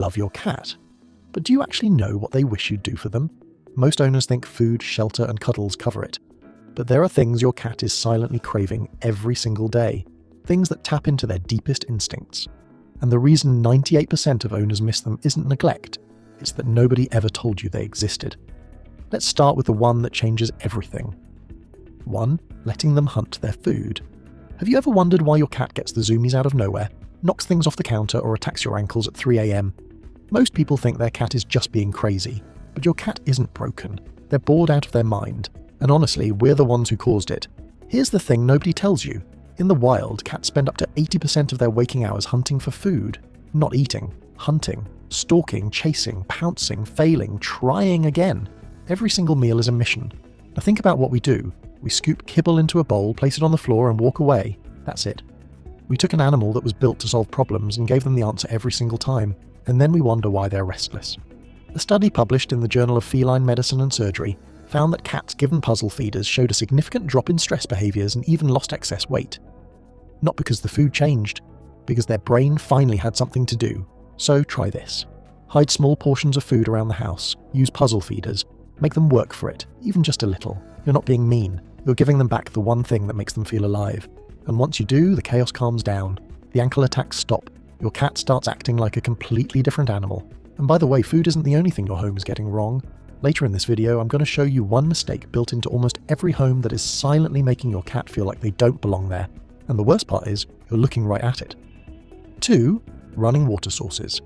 love your cat. But do you actually know what they wish you'd do for them? Most owners think food, shelter, and cuddles cover it. But there are things your cat is silently craving every single day. Things that tap into their deepest instincts. And the reason 98% of owners miss them isn't neglect, it's that nobody ever told you they existed. Let's start with the one that changes everything. 1. Letting them hunt their food. Have you ever wondered why your cat gets the zoomies out of nowhere, knocks things off the counter, or attacks your ankles at 3 AM? Most people think their cat is just being crazy, but your cat isn't broken. They're bored out of their mind, and honestly, we're the ones who caused it. Here's the thing nobody tells you. In the wild, cats spend up to 80% of their waking hours hunting for food. Not eating, hunting, stalking, chasing, pouncing, failing, trying again. Every single meal is a mission. Now think about what we do. We scoop kibble into a bowl, place it on the floor, and walk away. That's it. We took an animal that was built to solve problems and gave them the answer every single time, and then we wonder why they're restless. A study published in the Journal of Feline Medicine and Surgery found that cats given puzzle feeders showed a significant drop in stress behaviours and even lost excess weight. Not because the food changed, because their brain finally had something to do. So try this. Hide small portions of food around the house, use puzzle feeders, make them work for it, even just a little. You're not being mean, you're giving them back the one thing that makes them feel alive. And once you do, the chaos calms down, the ankle attacks stop, your cat starts acting like a completely different animal. And by the way, food isn't the only thing your home is getting wrong. Later in this video, I'm going to show you one mistake built into almost every home that is silently making your cat feel like they don't belong there. And the worst part is, you're looking right at it. 2. Running water sources.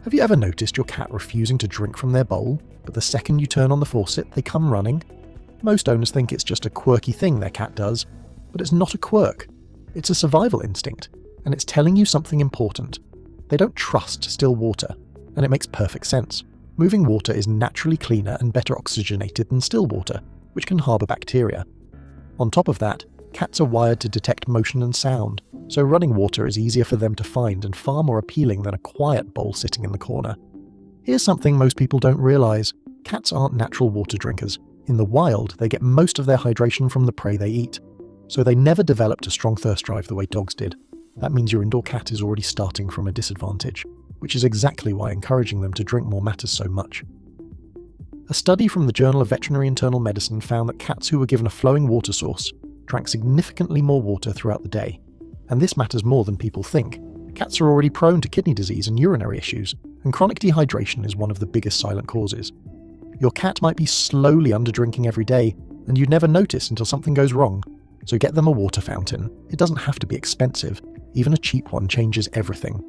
Have you ever noticed your cat refusing to drink from their bowl, but the second you turn on the faucet, they come running? Most owners think it's just a quirky thing their cat does, but it's not a quirk. It's a survival instinct, and it's telling you something important. They don't trust still water, and it makes perfect sense. Moving water is naturally cleaner and better oxygenated than still water, which can harbour bacteria. On top of that, cats are wired to detect motion and sound, so running water is easier for them to find and far more appealing than a quiet bowl sitting in the corner. Here's something most people don't realise. Cats aren't natural water drinkers. In the wild, they get most of their hydration from the prey they eat, so they never developed a strong thirst drive the way dogs did. That means your indoor cat is already starting from a disadvantage, which is exactly why encouraging them to drink more matters so much. A study from the Journal of Veterinary Internal Medicine found that cats who were given a flowing water source drank significantly more water throughout the day. And this matters more than people think. Cats are already prone to kidney disease and urinary issues, and chronic dehydration is one of the biggest silent causes. Your cat might be slowly underdrinking every day, and you'd never notice until something goes wrong. So get them a water fountain. It doesn't have to be expensive. Even a cheap one changes everything.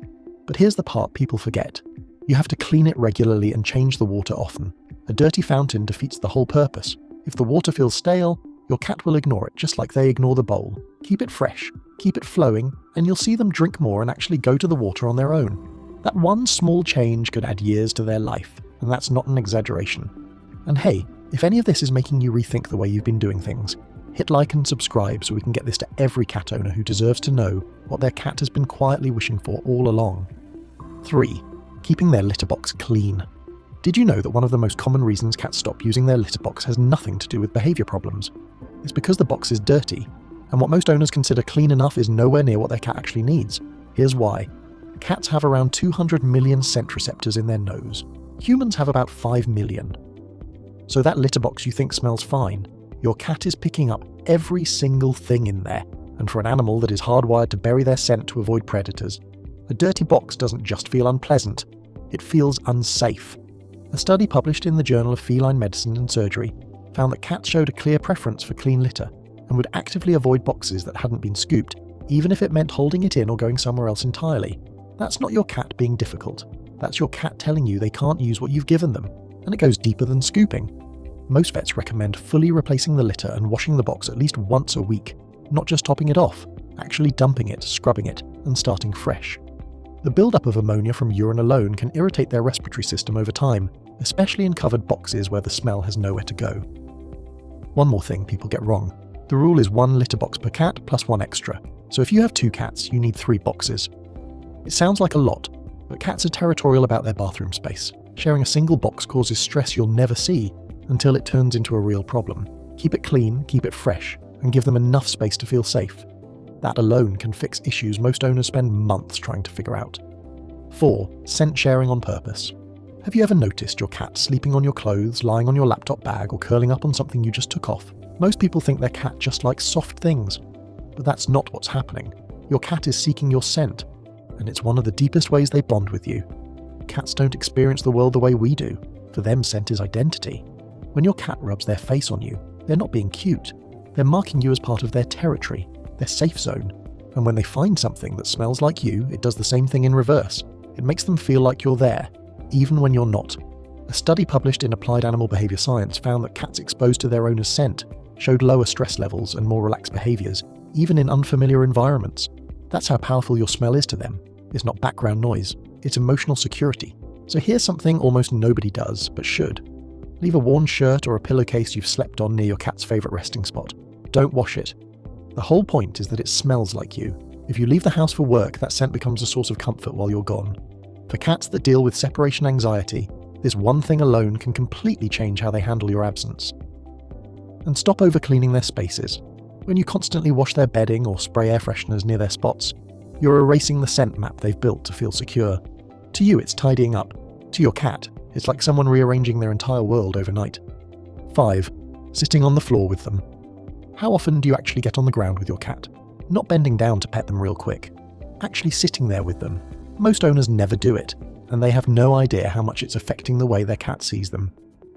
But here's the part people forget. You have to clean it regularly and change the water often. A dirty fountain defeats the whole purpose. If the water feels stale, your cat will ignore it just like they ignore the bowl. Keep it fresh, keep it flowing, and you'll see them drink more and actually go to the water on their own. That one small change could add years to their life, and that's not an exaggeration. And hey, if any of this is making you rethink the way you've been doing things, hit like and subscribe so we can get this to every cat owner who deserves to know what their cat has been quietly wishing for all along. 3. Keeping their litter box clean. Did you know that one of the most common reasons cats stop using their litter box has nothing to do with behaviour problems? It's because the box is dirty, and what most owners consider clean enough is nowhere near what their cat actually needs. Here's why. Cats have around 200 million scent receptors in their nose. Humans have about 5 million. So that litter box you think smells fine, your cat is picking up every single thing in there, and for an animal that is hardwired to bury their scent to avoid predators, a dirty box doesn't just feel unpleasant, it feels unsafe. A study published in the Journal of Feline Medicine and Surgery found that cats showed a clear preference for clean litter and would actively avoid boxes that hadn't been scooped, even if it meant holding it in or going somewhere else entirely. That's not your cat being difficult. That's your cat telling you they can't use what you've given them, and it goes deeper than scooping. Most vets recommend fully replacing the litter and washing the box at least once a week, not just topping it off, actually dumping it, scrubbing it, and starting fresh. The buildup of ammonia from urine alone can irritate their respiratory system over time, especially in covered boxes where the smell has nowhere to go. One more thing people get wrong. The rule is 1 litter box per cat plus 1 extra, so if you have 2 cats, you need 3 boxes. It sounds like a lot, but cats are territorial about their bathroom space. Sharing a single box causes stress you'll never see until it turns into a real problem. Keep it clean, keep it fresh, and give them enough space to feel safe. That alone can fix issues most owners spend months trying to figure out. 4. Scent sharing on purpose. Have you ever noticed your cat sleeping on your clothes, lying on your laptop bag, or curling up on something you just took off? Most people think their cat just likes soft things, but that's not what's happening. Your cat is seeking your scent, and it's one of the deepest ways they bond with you. Cats don't experience the world the way we do. For them, scent is identity. When your cat rubs their face on you, they're not being cute. They're marking you as part of their territory, their safe zone. And when they find something that smells like you, it does the same thing in reverse. It makes them feel like you're there, even when you're not. A study published in Applied Animal Behavior Science found that cats exposed to their owner's scent showed lower stress levels and more relaxed behaviors, even in unfamiliar environments. That's how powerful your smell is to them. It's not background noise, it's emotional security. So here's something almost nobody does, but should. Leave a worn shirt or a pillowcase you've slept on near your cat's favourite resting spot. Don't wash it. The whole point is that it smells like you. If you leave the house for work, that scent becomes a source of comfort while you're gone. For cats that deal with separation anxiety, this one thing alone can completely change how they handle your absence. And stop over-cleaning their spaces. When you constantly wash their bedding or spray air fresheners near their spots, you're erasing the scent map they've built to feel secure. To you, it's tidying up. To your cat, it's like someone rearranging their entire world overnight. 5. Sitting on the floor with them. How often do you actually get on the ground with your cat? Not bending down to pet them real quick. Actually sitting there with them. Most owners never do it, and they have no idea how much it's affecting the way their cat sees them.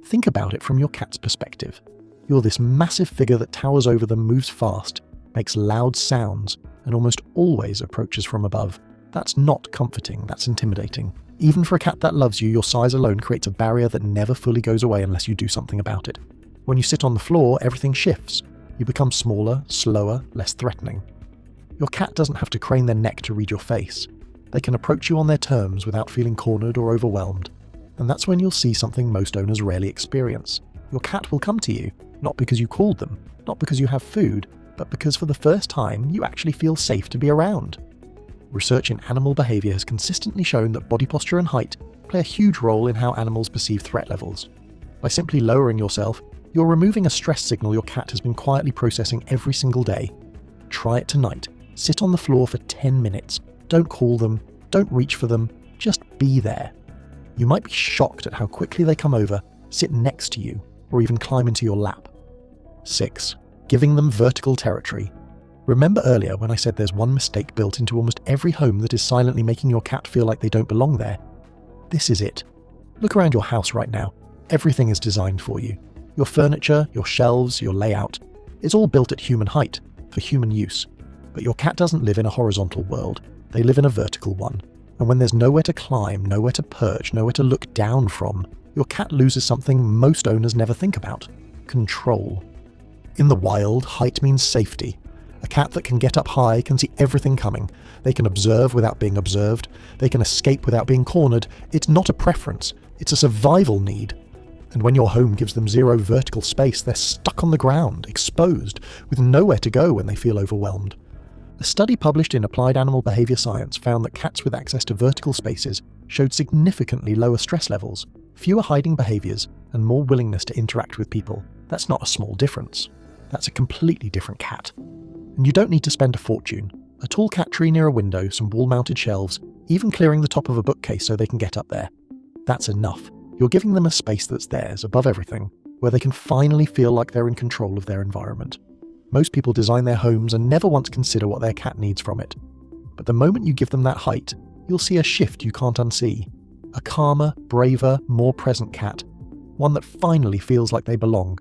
Think about it from your cat's perspective. You're this massive figure that towers over them, moves fast, makes loud sounds, and almost always approaches from above. That's not comforting, that's intimidating. Even for a cat that loves you, your size alone creates a barrier that never fully goes away unless you do something about it. When you sit on the floor, everything shifts. You become smaller, slower, less threatening. Your cat doesn't have to crane their neck to read your face. They can approach you on their terms without feeling cornered or overwhelmed. And that's when you'll see something most owners rarely experience. Your cat will come to you, not because you called them, not because you have food, but because for the first time you actually feel safe to be around. Research in animal behavior has consistently shown that body posture and height play a huge role in how animals perceive threat levels. By simply lowering yourself, you're removing a stress signal your cat has been quietly processing every single day. Try it tonight. Sit on the floor for 10 minutes. Don't call them, don't reach for them, just be there. You might be shocked at how quickly they come over, sit next to you, or even climb into your lap. 6. Giving them vertical territory. Remember earlier when I said there's one mistake built into almost every home that is silently making your cat feel like they don't belong there? This is it. Look around your house right now. Everything is designed for you. Your furniture, your shelves, your layout. It's all built at human height, for human use. But your cat doesn't live in a horizontal world. They live in a vertical one. And when there's nowhere to climb, nowhere to perch, nowhere to look down from, your cat loses something most owners never think about: control. In the wild, height means safety. A cat that can get up high can see everything coming. They can observe without being observed. They can escape without being cornered. It's not a preference. It's a survival need. And when your home gives them zero vertical space, they're stuck on the ground, exposed, with nowhere to go when they feel overwhelmed. A study published in Applied Animal Behavior Science found that cats with access to vertical spaces showed significantly lower stress levels, fewer hiding behaviors, and more willingness to interact with people. That's not a small difference. That's a completely different cat. And you don't need to spend a fortune. A tall cat tree near a window, some wall-mounted shelves, even clearing the top of a bookcase so they can get up there. That's enough. You're giving them a space that's theirs, above everything, where they can finally feel like they're in control of their environment. Most people design their homes and never once consider what their cat needs from it. But the moment you give them that height, you'll see a shift you can't unsee. A calmer, braver, more present cat. One that finally feels like they belong,